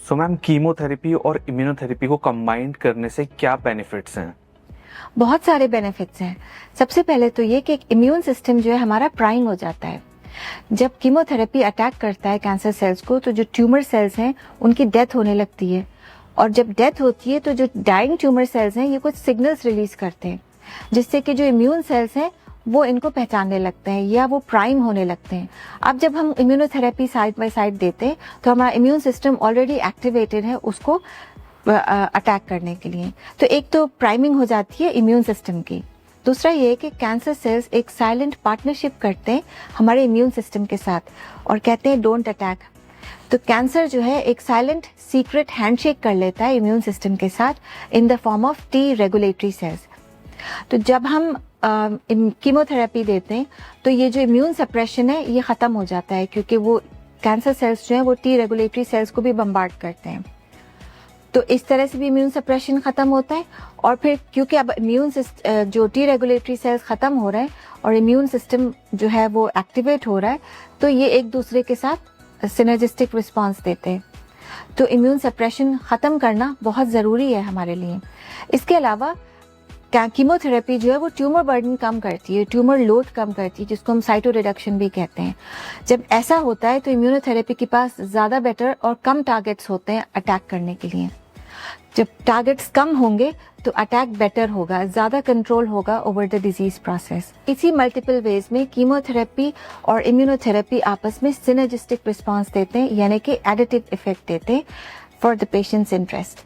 So ma'am, chemotherapy और immunotherapy को combined करने से क्या बेनिफिट्स हैं? बहुत सारे बेनिफिट्स हैं। सबसे पहले तो ये कि एक इम्यून सिस्टम जो है हमारा प्राइम हो जाता है। जब कीमोथेरेपी अटैक करता है कैंसर सेल्स को, तो जो ट्यूमर सेल्स हैं उनकी डेथ होने लगती है, और जब डेथ होती है तो जो डाइंग ट्यूमर सेल्स हैं ये कुछ सिग्नल्स रिलीज करते हैं, जिससे कि जो इम्यून सेल्स हैं वो इनको पहचानने लगते हैं या वो प्राइम होने लगते हैं। अब जब हम इम्यूनोथेरेपी साइड बाय साइड देते हैं तो हमारा इम्यून सिस्टम ऑलरेडी एक्टिवेटेड है उसको अटैक करने के लिए। तो एक तो प्राइमिंग हो जाती है इम्यून सिस्टम की। दूसरा ये है कि कैंसर सेल्स एक साइलेंट पार्टनरशिप करते हैं हमारे इम्यून सिस्टम के साथ और कहते हैं डोंट अटैक। तो कैंसर जो है एक साइलेंट सीक्रेट हैंडशेक कर लेता है इम्यून सिस्टम के साथ in the form of T regulatory sales. तो जब हम कीमोथेरेपी देते हैं तो ये जो इम्यून सप्रेशन है ये खत्म हो जाता है, क्योंकि वो कैंसर सेल्स जो है वो टी रेगुलेटरी सेल्स को भी बम्बार्ड करते हैं। तो इस तरह से भी इम्यून सप्रेशन खत्म होता है। और फिर क्योंकि अब इम्यून जो टी रेगुलेटरी सेल्स खत्म हो रहे हैं और इम्यून सिस्टम जो है वो एक्टिवेट हो रहा है, तो ये एक दूसरे के साथ सिनर्जिस्टिक रिस्पॉन्स देते हैं। तो इम्यून सप्रेशन खत्म करना बहुत ज़रूरी है हमारे लिए। इसके अलावा कीमोथेरेपी जो है वो ट्यूमर बर्डन कम करती है, ट्यूमर लोड कम करती है, जिसको हम साइटो रिडक्शन भी कहते हैं। जब ऐसा होता है तो इम्यूनोथेरेपी के पास ज़्यादा बेटर और कम टारगेट्स होते हैं अटैक करने के लिए। जब टारगेट्स कम होंगे तो अटैक बेटर होगा, ज़्यादा कंट्रोल होगा ओवर द डिजीज प्रोसेस। इसी मल्टीपल वेज में कीमोथेरेपी और इम्यूनोथेरेपी आपस में सिनर्जिस्टिक रिस्पॉन्स देते हैं, यानी कि एडिटिव इफेक्ट देते हैं फॉर द पेशेंट्स इंटरेस्ट।